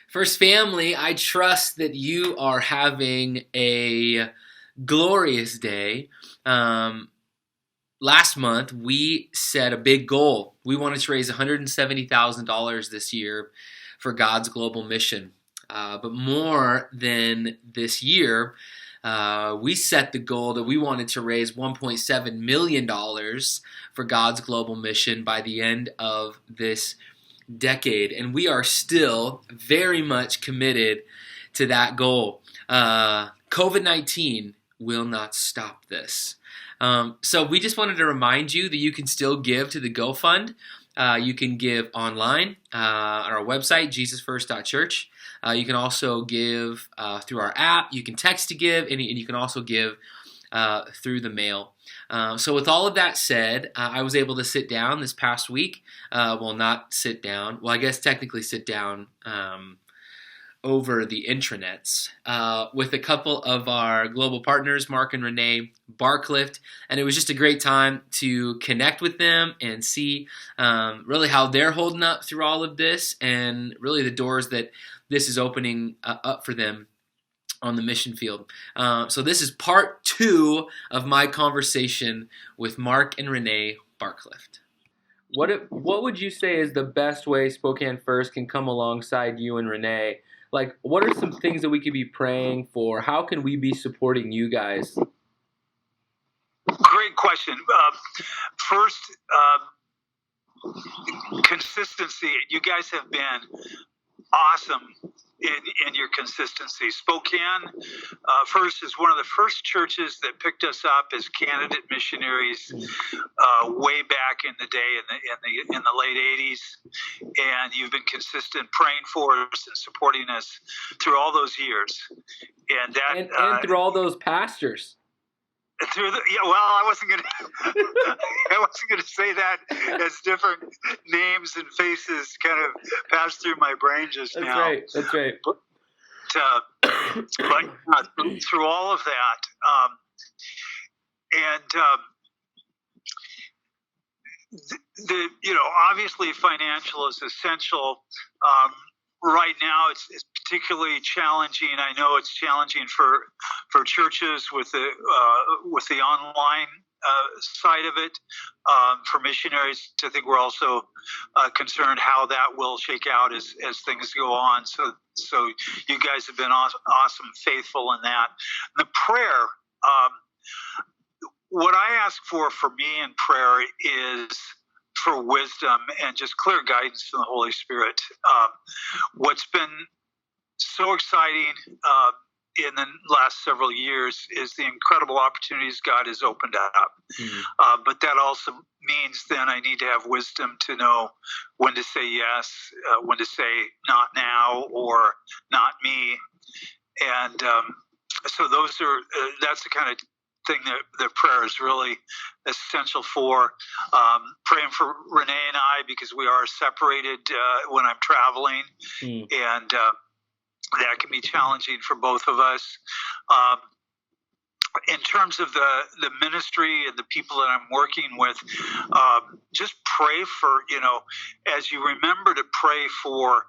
First family, I trust that you are having a glorious day. Um, Last month, we set a big goal. We wanted to raise $170,000 this year for God's global mission. But more than this year, we set the goal that we wanted to raise $1.7 million for God's global mission by the end of this decade, and we are still very much committed to that goal. COVID-19 will not stop this. So we just wanted to remind you that you can still give to the GoFund. You can give online on our website, jesusfirst.church. You can also give through our app. You can text to give, and you can also give through the mail. So with all of that said, I was able to sit down this past week. Not sit down. Well, I guess technically sit down over the intranets with a couple of our global partners, Mark and Renee, Barclift, and it was just a great time to connect with them and see really how they're holding up through all of this, and really the doors that this is opening up for them on the mission field. So this is part 2 of my conversation with Mark and Renee Barclift. What would you say is the best way Spokane First can come alongside you and Renee? Like, what are some things that we could be praying for? How can we be supporting you guys? Great question. First, consistency. You guys have been awesome in your consistency. Spokane First is one of the first churches that picked us up as candidate missionaries way back in the day in the late 80s, and you've been consistent praying for us and supporting us through all those years, and through all those pastors. I wasn't gonna say that as different names and faces kind of passed through my brain just now. That's right. But through all of that, obviously financial is essential. Right now, it's particularly challenging. I know it's challenging for churches with the online side of it. For missionaries, I think we're also concerned how that will shake out as things go on. So you guys have been awesome, faithful in that. The prayer, what I ask for me in prayer is for wisdom and just clear guidance from the Holy Spirit. What's been so exciting in the last several years is the incredible opportunities God has opened up. Mm-hmm. But that also means then I need to have wisdom to know when to say yes, when to say not now or not me. And so that's the kind of thing that prayer is really essential for. Praying for Renee and I, because we are separated when I'm traveling, and that can be challenging for both of us. In terms of the ministry and the people that I'm working with, just pray for, as you remember to pray for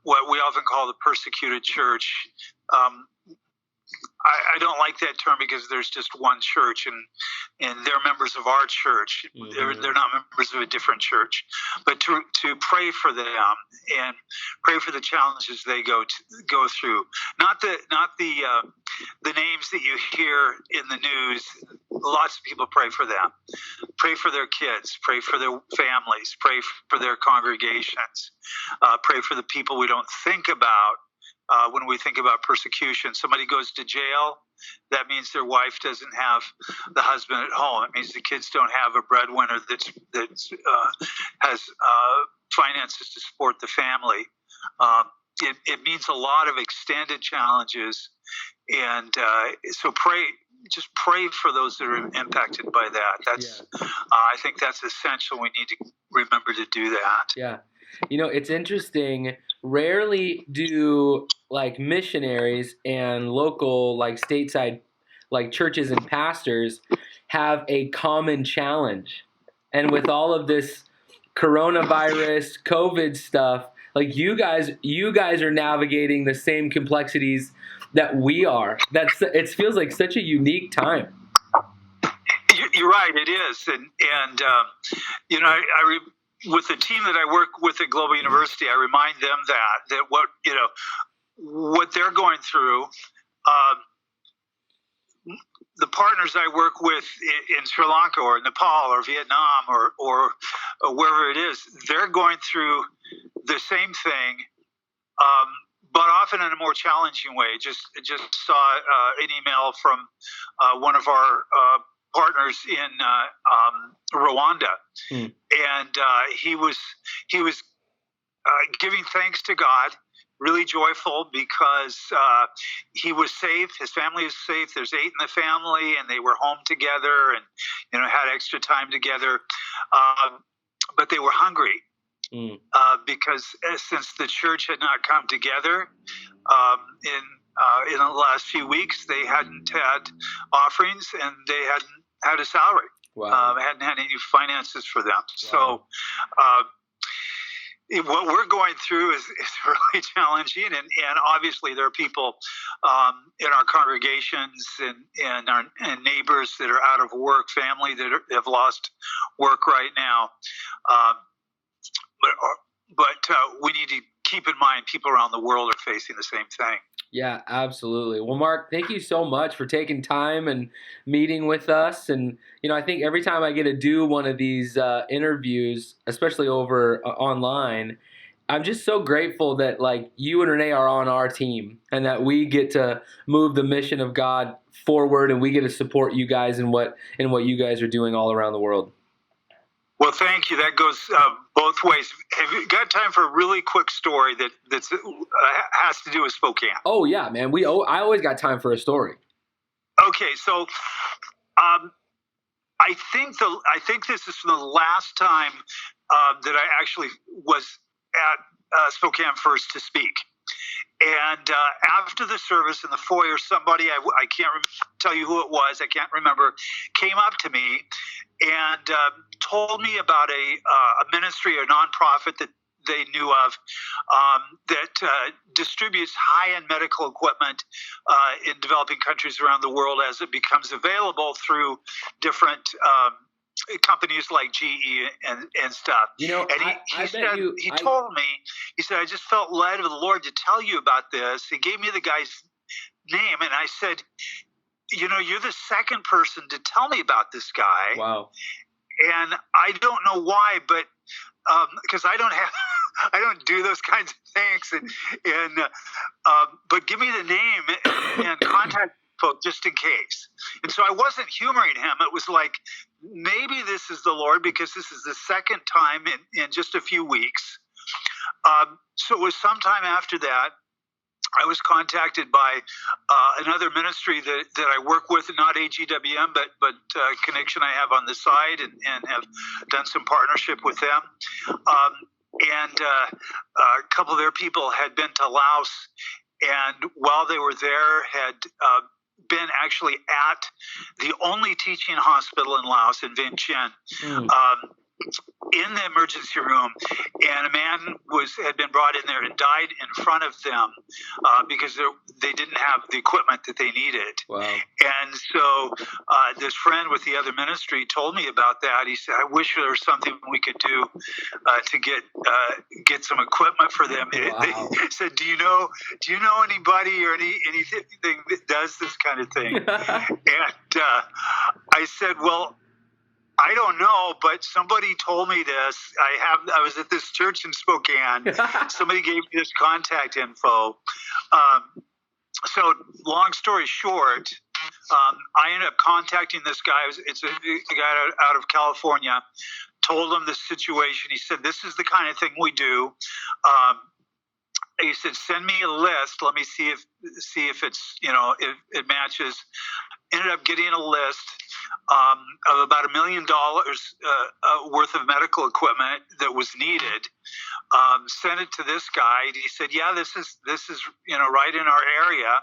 what we often call the persecuted church. I don't like that term because there's just one church, and they're members of our church. Mm-hmm. They're not members of a different church. But to pray for them and pray for the challenges they go through. Not the names that you hear in the news. Lots of people pray for them. Pray for their kids. Pray for their families. Pray for their congregations. Pray for the people we don't think about. When we think about persecution, somebody goes to jail, that means their wife doesn't have the husband at home. It means the kids don't have a breadwinner that has finances to support the family. It means a lot of extended challenges, and so just pray for those that are impacted by that. I think that's essential. We need to remember to do that. Yeah. It's interesting. Rarely do missionaries and local stateside churches and pastors have a common challenge. And with all of this coronavirus, COVID stuff, Like you guys are navigating the same complexities that we are. It feels like such a unique time. You're right, it is, and with the team that I work with at Global University, I remind them that what they're going through. The partners I work with in Sri Lanka or Nepal or Vietnam or wherever it is, they're going through the same thing, but often in a more challenging way. Just saw an email from one of our partners in Rwanda, and he was giving thanks to God, really joyful because he was safe. His family was safe. There's 8 in the family, and they were home together and had extra time together. But they were hungry because since the church had not come together in the last few weeks, they hadn't had offerings and they hadn't had a salary. Wow. Hadn't had any finances for them. Wow. So what we're going through is really challenging, and obviously there are people in our congregations and our neighbors that are out of work, family that have lost work right now. But we need to keep in mind people around the world are facing the same thing. Yeah, absolutely. Well, Mark, thank you so much for taking time and meeting with us. And, I think every time I get to do one of these interviews, especially over online, I'm just so grateful that like you and Renee are on our team and that we get to move the mission of God forward and we get to support you guys in what you guys are doing all around the world. Well, thank you. That goes both ways. Have you got time for a really quick story that has to do with Spokane? Oh yeah, man. I always got time for a story. Okay, so I think this is the last time that I actually was at Spokane First to speak. And after the service in the foyer, somebody, I can't tell you who it was, I can't remember, came up to me and told me about a ministry or nonprofit that they knew of that distributes high-end medical equipment in developing countries around the world as it becomes available through different companies like GE and stuff. And he told me, he said, I just felt led of the Lord to tell you about this. He gave me the guy's name, and I said, you're the second person to tell me about this guy. Wow. And I don't know why, but because I don't do those kinds of things, but give me the name and contact folk just in case. And so I wasn't humoring him. It was like, maybe this is the Lord because this is the second time in just a few weeks. So it was sometime after that, I was contacted by another ministry that I work with, not AGWM, but connection I have on the side and have done some partnership with them. And a couple of their people had been to Laos, and while they were there, had been actually at the only teaching hospital in Laos, in Vientiane, in the emergency room, and a man had been brought in there and died in front of them because they didn't have the equipment that they needed. Wow. And so this friend with the other ministry told me about that. He said, I wish there was something we could do to get some equipment for them. Wow. They said, do you know anybody or anything that does this kind of thing? And I said, well, I don't know, but somebody told me this. I was at this church in Spokane. Somebody gave me this contact info. So long story short, I ended up contacting this guy. It's a guy out of California. Told him the situation. He said, this is the kind of thing we do. He said, send me a list. Let me see if it's, if it matches. Ended up getting a list of about $1 million worth of medical equipment that was needed. Sent it to this guy. He said, yeah, this is right in our area.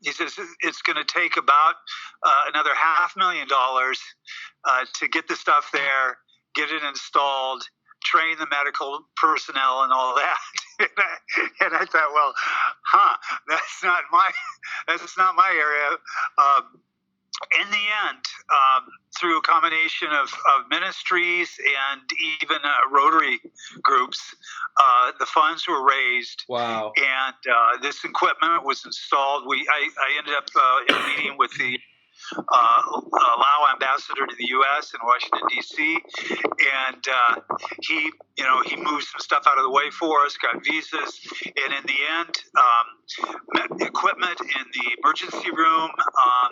He says it's going to take about another $500,000 to get the stuff there, get it installed, train the medical personnel and all that. and I thought, well, that's not my area. In the end, through a combination of ministries and even Rotary groups, the funds were raised. Wow! And this equipment was installed. I ended up in a meeting with the Lao ambassador to the U.S. in Washington D.C. and he moved some stuff out of the way for us, got visas, and in the end, equipment in the emergency room,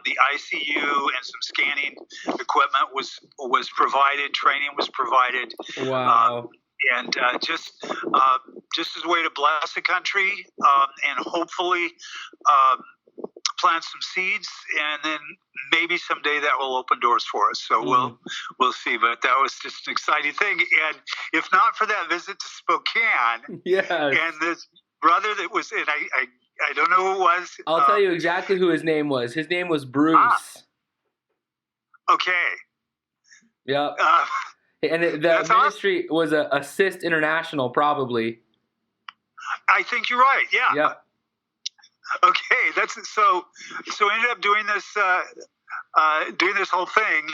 the ICU, and some scanning equipment was provided. Training was provided. Wow. And just as a way to bless the country and hopefully plant some seeds, and then maybe someday that will open doors for us. So we'll see. But that was just an exciting thing. And if not for that visit to Spokane, and this brother that was in, I don't know who it was. I'll tell you exactly who his name was. His name was Bruce. Okay. Yep. And the ministry was Assist International, probably. I think you're right. Yeah. Yep. Okay, that's so. I ended up doing this whole thing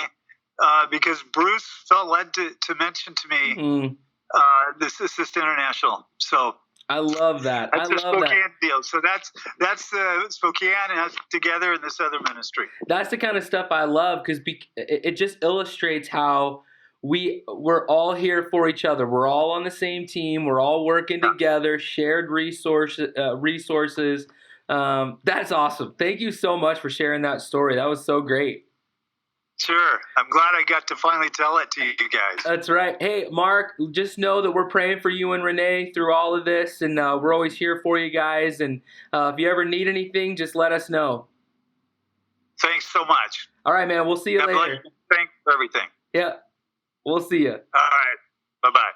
because Bruce felt led to mention to me this Assist International. So I love that. That's a Spokane deal. So that's Spokane and us together in this other ministry. That's the kind of stuff I love because it just illustrates how we're all here for each other. We're all on the same team. We're all working together. Shared resources. That's awesome. Thank you so much for sharing that story. That was so great. Sure. I'm glad I got to finally tell it to you guys. That's right. Hey, Mark, just know that we're praying for you and Renee through all of this, and we're always here for you guys. And if you ever need anything, just let us know. Thanks so much. All right, man. We'll see you later. Thanks for everything. Yeah. We'll see you. All right. Bye-bye.